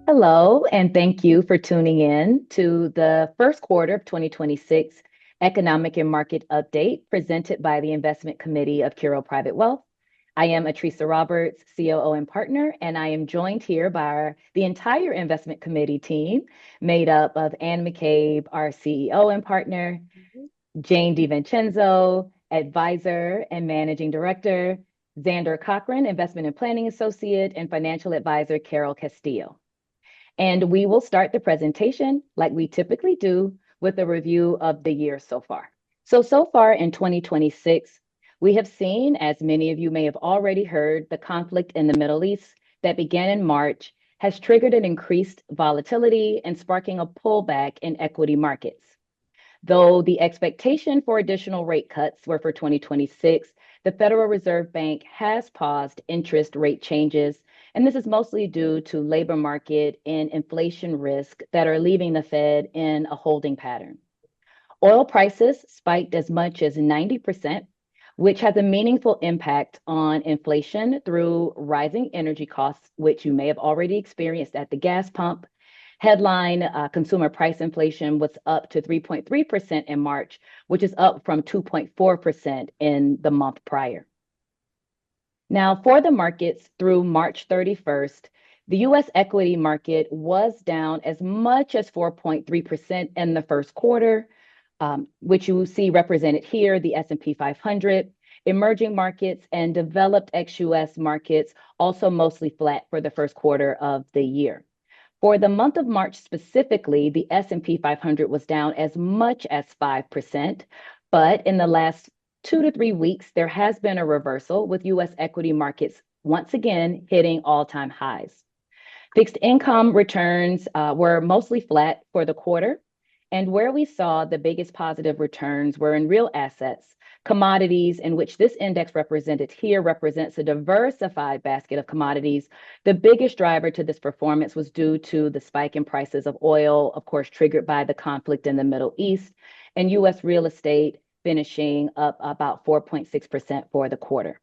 Hello, and thank you for tuning in to the first quarter of 2026 Economic and Market Update presented by the Investment Committee of Curo Private Wealth. I am Atrisa Roberts, COO and partner, and I am joined here by the entire Investment Committee team made up of Ann McCabe, our CEO and partner, Jane DiVincenzo, advisor and managing director, Xander Cochran, investment and planning associate, and financial advisor, Carol Castillo. And we will start the presentation like we typically do with a review of the year so far. So far in 2026, we have seen, as many of you may have already heard, the conflict in the Middle East that began in March has triggered an increased volatility and sparking a pullback in equity markets. Though the expectation for additional rate cuts were for 2026, the Federal Reserve Bank has paused interest rate changes, and this is mostly due to labor market and inflation risk that are leaving the Fed in a holding pattern. Oil prices spiked as much as 90%, which has a meaningful impact on inflation through rising energy costs, which you may have already experienced at the gas pump. Headline consumer price inflation was up to 3.3% in March, which is up from 2.4% in the month prior. Now, for the markets through March 31st, the U.S. equity market was down as much as 4.3% in the first quarter, which you see represented here, the S&P 500. Emerging markets and developed ex-US markets also mostly flat for the first quarter of the year. For the month of March specifically, the S&P 500 was down as much as 5%, but in the last 2 to 3 weeks, there has been a reversal with U.S. equity markets once again hitting all-time highs. Fixed income returns were mostly flat for the quarter, and where we saw the biggest positive returns were in real assets. Commodities, in which this index represented here represents a diversified basket of commodities. The biggest driver to this performance was due to the spike in prices of oil, of course, triggered by the conflict in the Middle East, and U.S. real estate finishing up about 4.6% for the quarter.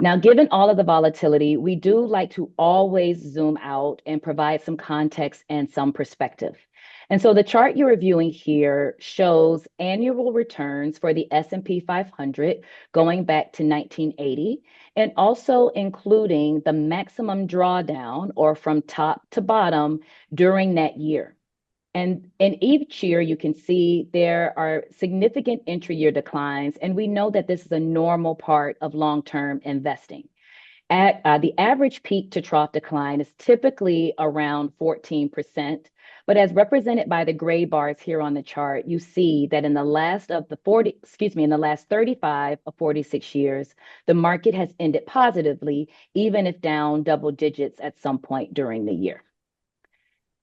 Now, given all of the volatility, we do like to always zoom out and provide some context and some perspective. And so the chart you're reviewing here shows annual returns for the S&P 500 going back to 1980, and also including the maximum drawdown or from top to bottom during that year. And in each year, you can see there are significant entry-year declines, and we know that this is a normal part of long-term investing. The average peak to trough decline is typically around 14%, but as represented by the gray bars here on the chart, you see that in the last 35 of 46 years, the market has ended positively, even if down double digits at some point during the year.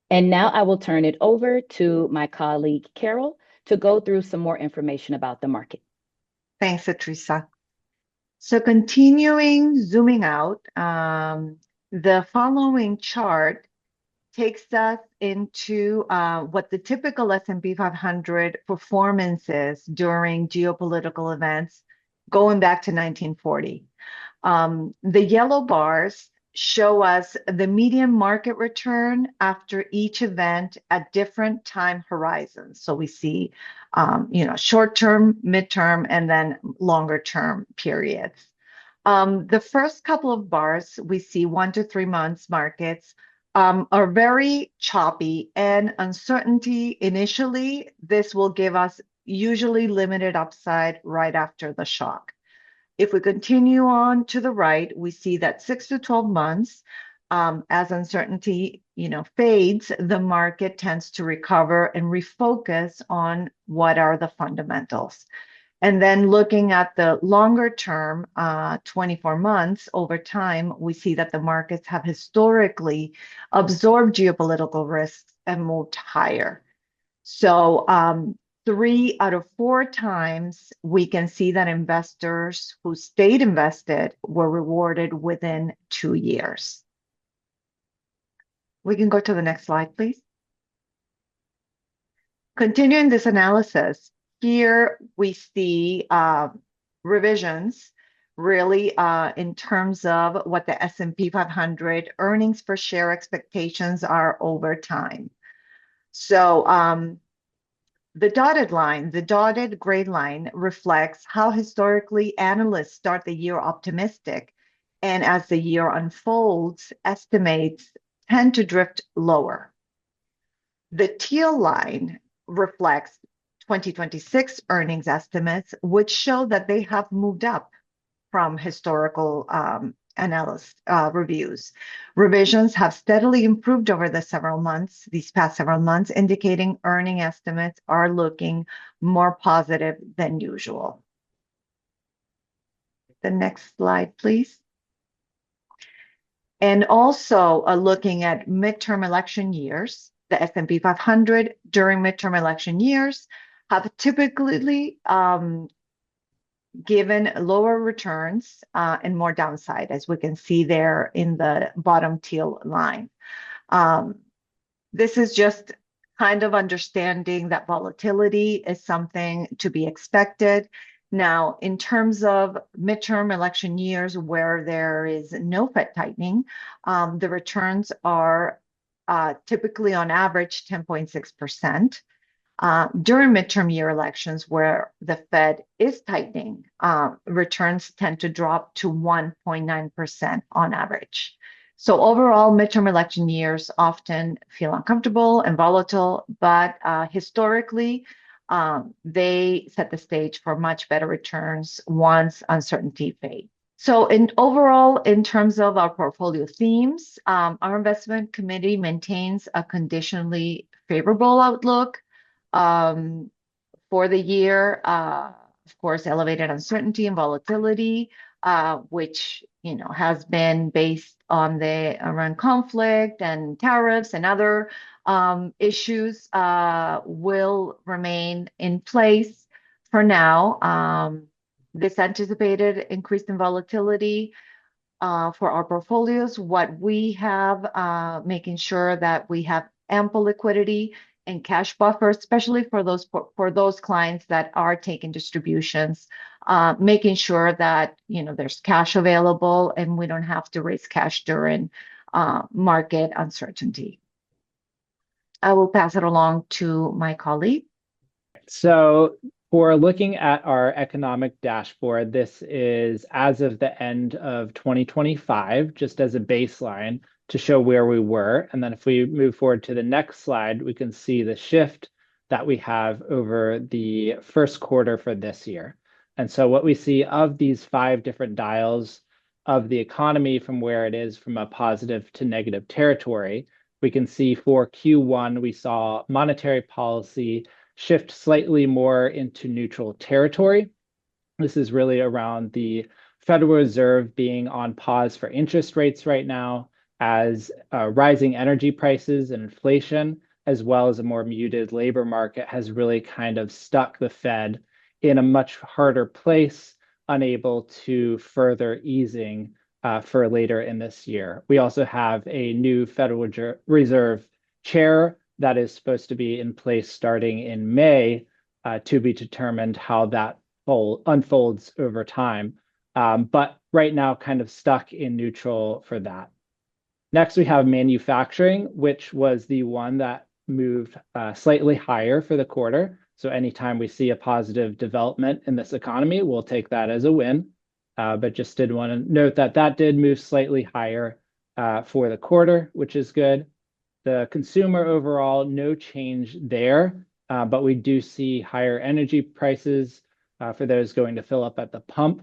And now I will turn it over to my colleague, Carol, to go through some more information about the market. Thanks, Atrisa. So continuing zooming out, the following chart takes us into what the typical S&P 500 performance is during geopolitical events going back to 1940. The yellow bars show us the median market return after each event at different time horizons. So we see, short-term, midterm, and then longer-term periods. The first couple of bars, we see 1 to 3 months markets are very choppy and uncertainty initially. This will give us usually limited upside right after the shock. If we continue on to the right, we see that 6 to 12 months, as uncertainty, fades, the market tends to recover and refocus on what are the fundamentals. And then looking at the longer term, 24 months over time, we see that the markets have historically absorbed geopolitical risks and moved higher. So 3 out of 4 times, we can see that investors who stayed invested were rewarded within 2 years. We can go to the next slide, please. Continuing this analysis, here we see revisions really in terms of what the S&P 500 earnings per share expectations are over time. So the dotted line, the dotted gray line reflects how historically analysts start the year optimistic, and as the year unfolds, estimates tend to drift lower. The teal line reflects 2026 earnings estimates, which show that they have moved up from historical analysis reviews. Revisions have steadily improved over these past several months, indicating earning estimates are looking more positive than usual. The next slide, please. And also looking at midterm election years, the S&P 500 during midterm election years have typically given lower returns and more downside, as we can see there in the bottom teal line. This is just kind of understanding that volatility is something to be expected. Now, in terms of midterm election years where there is no Fed tightening, the returns are typically on average 10.6%. During midterm year elections where the Fed is tightening, returns tend to drop to 1.9% on average. So overall, midterm election years often feel uncomfortable and volatile, but historically, they set the stage for much better returns once uncertainty fades. So overall, in terms of our portfolio themes, our investment committee maintains a conditionally favorable outlook for the year. Of course, elevated uncertainty and volatility, which has been based on the Iran conflict and tariffs and other issues, will remain in place for now. This anticipated increase in volatility for our portfolios, what we have, making sure that we have ample liquidity and cash buffer, especially for those clients that are taking distributions, making sure that there's cash available and we don't have to raise cash during market uncertainty. I will pass it along to my colleague. So for looking at our economic dashboard, this is as of the end of 2025, just as a baseline to show where we were. And then if we move forward to the next slide, we can see the shift that we have over the first quarter for this year. And so what we see of these 5 different dials of the economy from where it is from a positive to negative territory, we can see for Q1, we saw monetary policy shift slightly more into neutral territory. This is really around the Federal Reserve being on pause for interest rates right now, as rising energy prices and inflation, as well as a more muted labor market, has really kind of stuck the Fed in a much harder place, unable to further easing for later in this year. We also have a new Federal Reserve chair that is supposed to be in place starting in May, to be determined how that unfolds over time. But right now, kind of stuck in neutral for that. Next, we have manufacturing, which was the one that moved slightly higher for the quarter. So anytime we see a positive development in this economy, we'll take that as a win. But just did want to note that that did move slightly higher for the quarter, which is good. The consumer overall, no change there, but we do see higher energy prices for those going to fill up at the pump.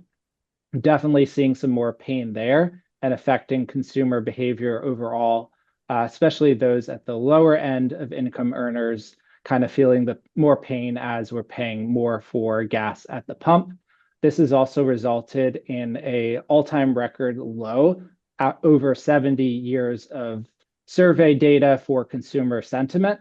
Definitely seeing some more pain there and affecting consumer behavior overall, especially those at the lower end of income earners, kind of feeling the more pain as we're paying more for gas at the pump. This has also resulted in an all-time record low at over 70 years of survey data for consumer sentiment.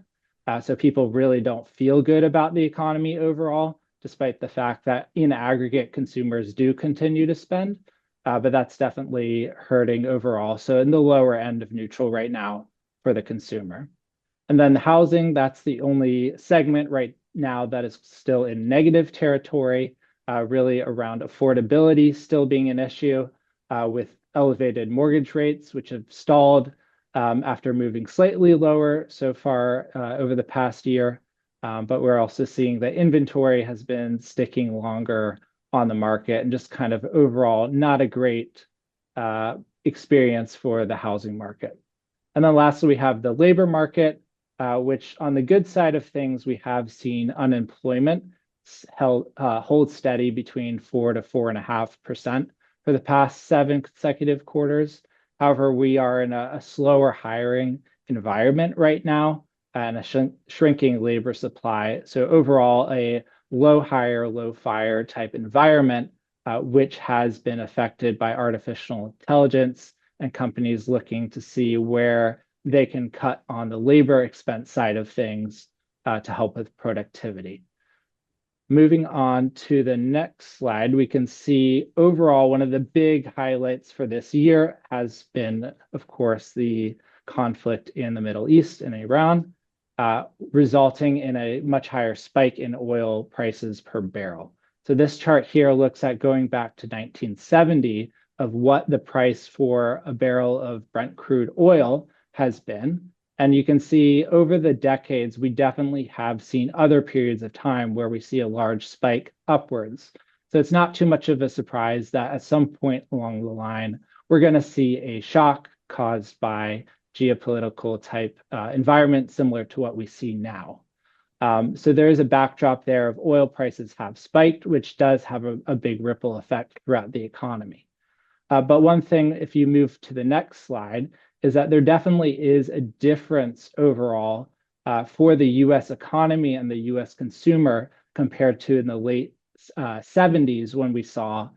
So people really don't feel good about the economy overall, despite the fact that in aggregate, consumers do continue to spend. But that's definitely hurting overall. So in the lower end of neutral right now for the consumer. And then housing, that's the only segment right now that is still in negative territory, really around affordability still being an issue with elevated mortgage rates, which have stalled after moving slightly lower so far over the past year. But we're also seeing that inventory has been sticking longer on the market and just kind of overall not a great experience for the housing market. And then lastly, we have the labor market, which on the good side of things, we have seen unemployment hold steady between 4 to 4.5% for the past 7 consecutive quarters. However, we are in a slower hiring environment right now and a shrinking labor supply. So overall, a low hire, low fire type environment, which has been affected by artificial intelligence and companies looking to see where they can cut on the labor expense side of things to help with productivity. Moving on to the next slide, we can see overall one of the big highlights for this year has been, of course, the conflict in the Middle East and Iran, resulting in a much higher spike in oil prices per barrel. So this chart here looks at going back to 1970 of what the price for a barrel of Brent crude oil has been. And you can see over the decades, we definitely have seen other periods of time where we see a large spike upwards. So it's not too much of a surprise that at some point along the line, we're going to see a shock caused by geopolitical type environment similar to what we see now. So there is a backdrop there of oil prices have spiked, which does have a big ripple effect throughout the economy. But one thing, if you move to the next slide, is that there definitely is a difference overall for the US economy and the US consumer compared to in the late 70s when we saw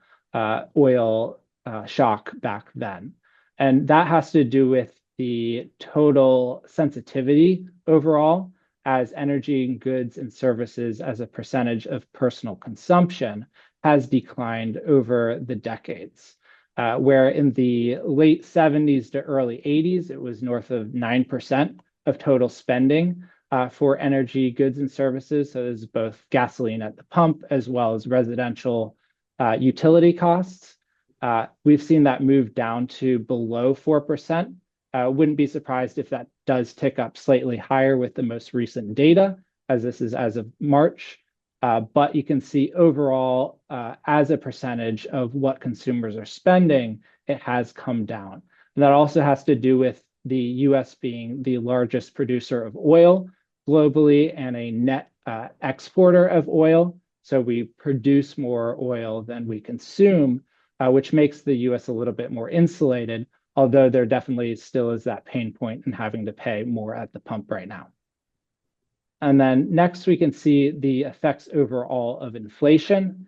oil shock back then. And that has to do with the total sensitivity overall as energy, goods, and services as a percentage of personal consumption has declined over the decades. Where in the late 70s to early 80s, it was north of 9% of total spending for energy, goods, and services. So there's both gasoline at the pump as well as residential utility costs. We've seen that move down to below 4%. Wouldn't be surprised if that does tick up slightly higher with the most recent data, as this is as of March. But you can see overall, as a percentage of what consumers are spending, it has come down. And that also has to do with the US being the largest producer of oil globally and a net exporter of oil. So we produce more oil than we consume, which makes the US a little bit more insulated, although there definitely still is that pain point in having to pay more at the pump right now. And then next, we can see the effects overall of inflation.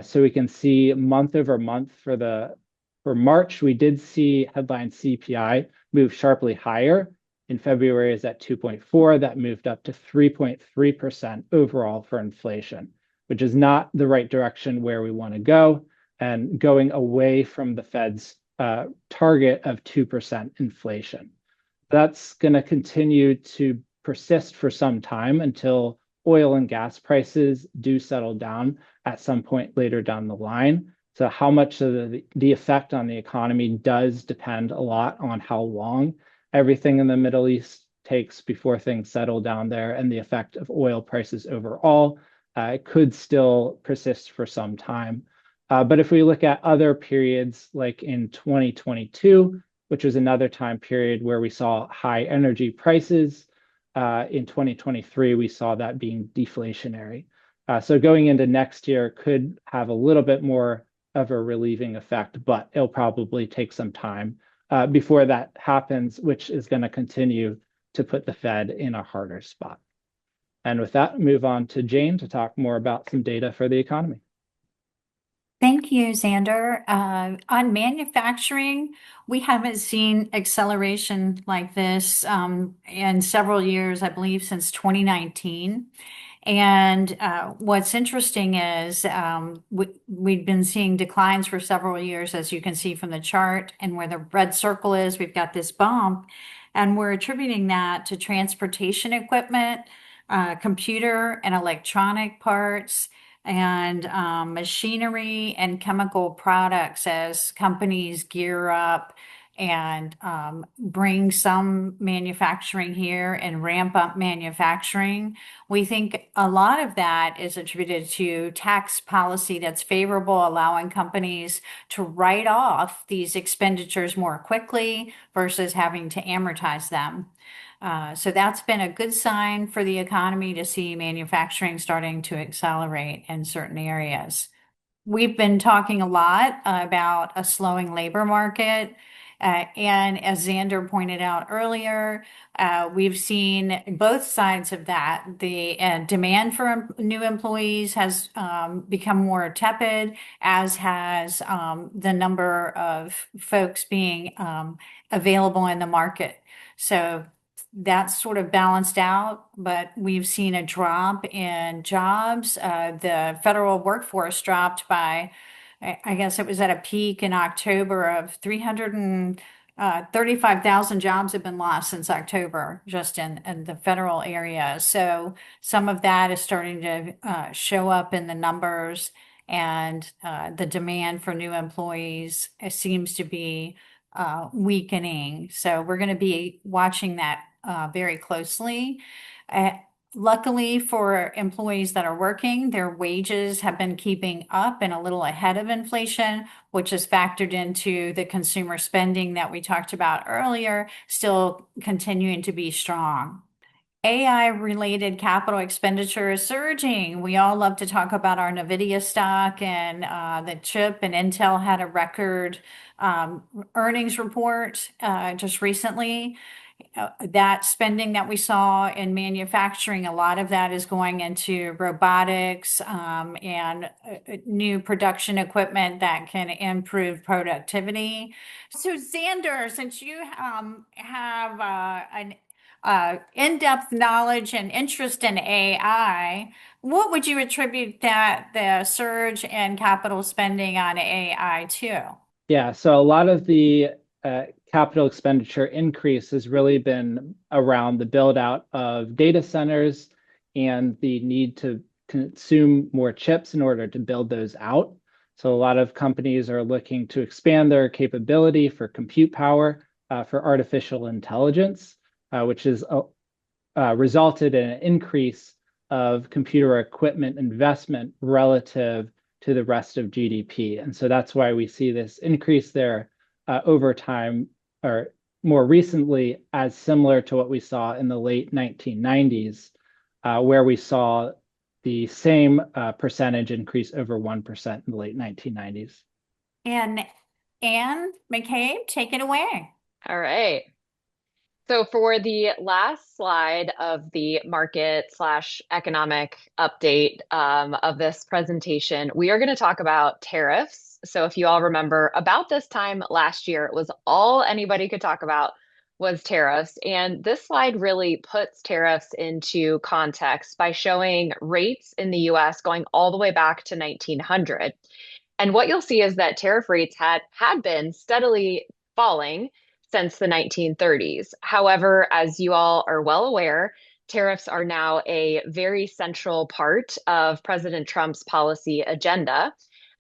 So we can see month over month for March, we did see headline CPI move sharply higher. In February is at 2.4. That moved up to 3.3% overall for inflation, which is not the right direction where we want to go and going away from the Fed's target of 2% inflation. That's going to continue to persist for some time until oil and gas prices do settle down at some point later down the line. So how much of the effect on the economy does depend a lot on how long everything in the Middle East takes before things settle down there, and the effect of oil prices overall could still persist for some time. But if we look at other periods like in 2022, which was another time period where we saw high energy prices, in 2023, we saw that being deflationary. So going into next year could have a little bit more of a relieving effect, but it'll probably take some time before that happens, which is going to continue to put the Fed in a harder spot. And with that, move on to Jane to talk more about some data for the economy. Thank you, Xander. On manufacturing, we haven't seen acceleration like this in several years, I believe since 2019. And what's interesting is we've been seeing declines for several years, as you can see from the chart. And where the red circle is, we've got this bump. And we're attributing that to transportation equipment, computer and electronic parts, and machinery and chemical products as companies gear up and bring some manufacturing here and ramp up manufacturing. We think a lot of that is attributed to tax policy that's favorable, allowing companies to write off these expenditures more quickly versus having to amortize them. So that's been a good sign for the economy to see manufacturing starting to accelerate in certain areas. We've been talking a lot about a slowing labor market. And as Xander pointed out earlier, we've seen both sides of that. The demand for new employees has become more tepid, as has the number of folks being available in the market. So that's sort of balanced out, but we've seen a drop in jobs. The federal workforce dropped by, I guess it was at a peak in October of 335,000 jobs have been lost since October, just in the federal area. So some of that is starting to show up in the numbers, and the demand for new employees seems to be weakening. So we're going to be watching that very closely. Luckily for employees that are working, their wages have been keeping up and a little ahead of inflation, which is factored into the consumer spending that we talked about earlier, still continuing to be strong. AI-related capital expenditure is surging. We all love to talk about our NVIDIA stock and the chip, and Intel had a record earnings report just recently. That spending that we saw in manufacturing, a lot of that is going into robotics and new production equipment that can improve productivity. So, Xander, since you have an in-depth knowledge and interest in AI, what would you attribute that the surge in capital spending on AI to? Yeah, so a lot of the capital expenditure increase has really been around the build out of data centers and the need to consume more chips in order to build those out. So a lot of companies are looking to expand their capability for compute power for artificial intelligence, which has resulted in an increase of computer equipment investment relative to the rest of GDP. And so that's why we see this increase there over time, or more recently, as similar to what we saw in the late 1990s, where we saw the same percentage increase over 1% in the late 1990s. And Anne McCabe, take it away. All right. So for the last slide of the market/economic update of this presentation, we are going to talk about tariffs. So if you all remember, about this time last year, it was all anybody could talk about was tariffs. And this slide really puts tariffs into context by showing rates in the US going all the way back to 1900. And what you'll see is that tariff rates had been steadily falling since the 1930s. However, as you all are well aware, tariffs are now a very central part of President Trump's policy agenda.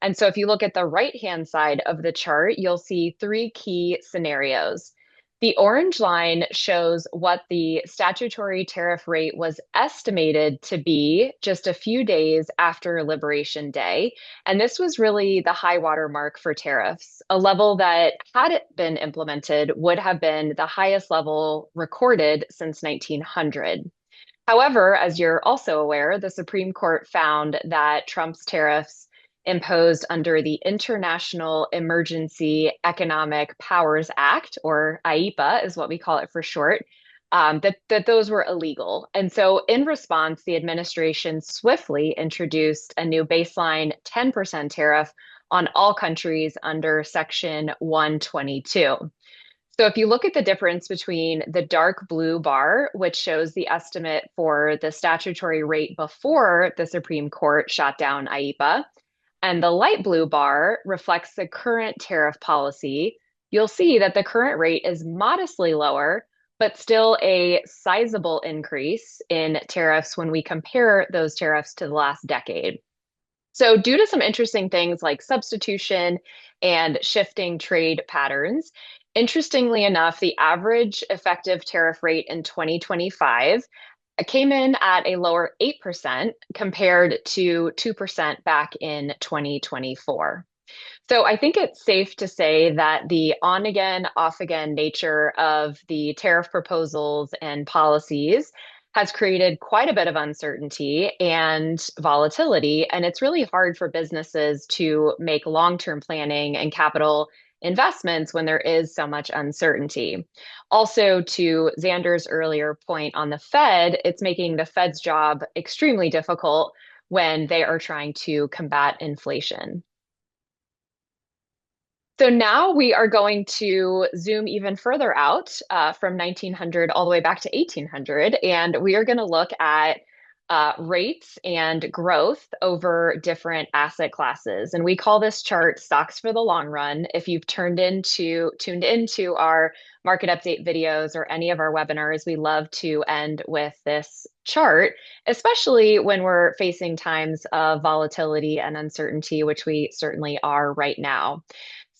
And so if you look at the right-hand side of the chart, you'll see three key scenarios. The orange line shows what the statutory tariff rate was estimated to be just a few days after Liberation Day. And this was really the high water mark for tariffs, a level that, had it been implemented, would have been the highest level recorded since 1900. However, as you're also aware, the Supreme Court found that Trump's tariffs imposed under the International Emergency Economic Powers Act, or IEEPA is what we call it for short, that those were illegal. And so in response, the administration swiftly introduced a new baseline 10% tariff on all countries under Section 122. So if you look at the difference between the dark blue bar, which shows the estimate for the statutory rate before the Supreme Court shot down IEEPA, and the light blue bar reflects the current tariff policy, you'll see that the current rate is modestly lower, but still a sizable increase in tariffs when we compare those tariffs to the last decade. So due to some interesting things like substitution and shifting trade patterns, interestingly enough, the average effective tariff rate in 2025 came in at a lower 8% compared to 2% back in 2024. So I think it's safe to say that the on again, off again nature of the tariff proposals and policies has created quite a bit of uncertainty and volatility. And it's really hard for businesses to make long-term planning and capital investments when there is so much uncertainty. Also, to Xander's earlier point on the Fed, it's making the Fed's job extremely difficult when they are trying to combat inflation. So now we are going to zoom even further out from 1900 all the way back to 1800, and we are going to look at rates and growth over different asset classes. And we call this chart stocks for the long run. If you've tuned into our market update videos or any of our webinars, we love to end with this chart, especially when we're facing times of volatility and uncertainty, which we certainly are right now.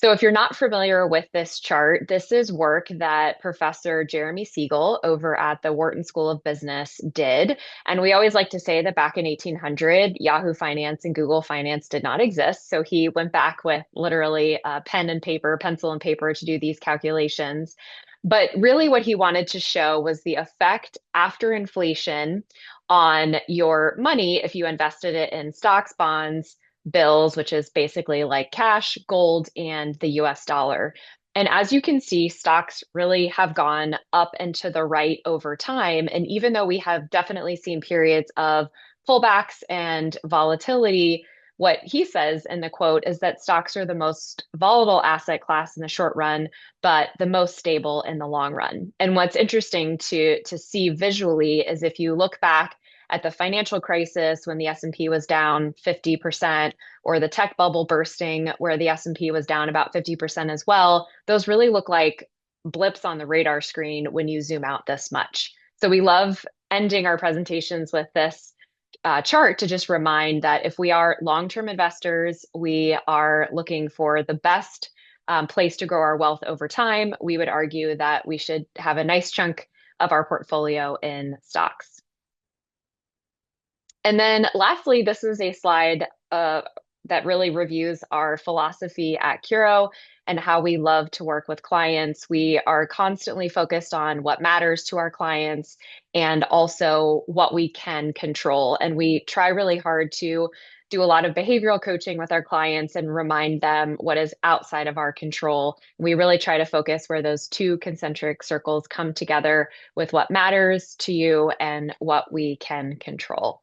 So if you're not familiar with this chart, this is work that Professor Jeremy Siegel over at the Wharton School of Business did. And we always like to say that back in 1800, Yahoo Finance and Google Finance did not exist. So he went back with literally pen and paper, pencil and paper to do these calculations. But really what he wanted to show was the effect after inflation on your money if you invested it in stocks, bonds, bills, which is basically like cash, gold, and the US dollar. And as you can see, stocks really have gone up and to the right over time. And even though we have definitely seen periods of pullbacks and volatility, what he says in the quote is that stocks are the most volatile asset class in the short run, but the most stable in the long run. And what's interesting to see visually is if you look back at the financial crisis when the S&P was down 50%, or the tech bubble bursting where the S&P was down about 50% as well, those really look like blips on the radar screen when you zoom out this much. So we love ending our presentations with this chart to just remind that if we are long-term investors, we are looking for the best place to grow our wealth over time, we would argue that we should have a nice chunk of our portfolio in stocks. And then lastly, this is a slide that really reviews our philosophy at Curo and how we love to work with clients. We are constantly focused on what matters to our clients and also what we can control. And we try really hard to do a lot of behavioral coaching with our clients and remind them what is outside of our control. We really try to focus where those two concentric circles come together with what matters to you and what we can control.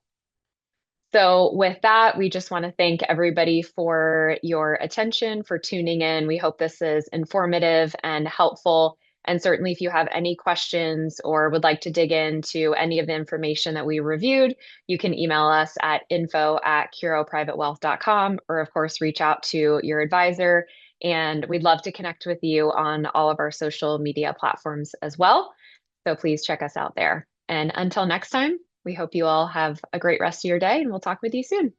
So with that, we just want to thank everybody for your attention, for tuning in. We hope this is informative and helpful. And certainly if you have any questions or would like to dig into any of the information that we reviewed, you can email us at info@curoprivatewealth.com, or of course, reach out to your advisor. And we'd love to connect with you on all of our social media platforms as well. So please check us out there. And until next time, we hope you all have a great rest of your day, and we'll talk with you soon.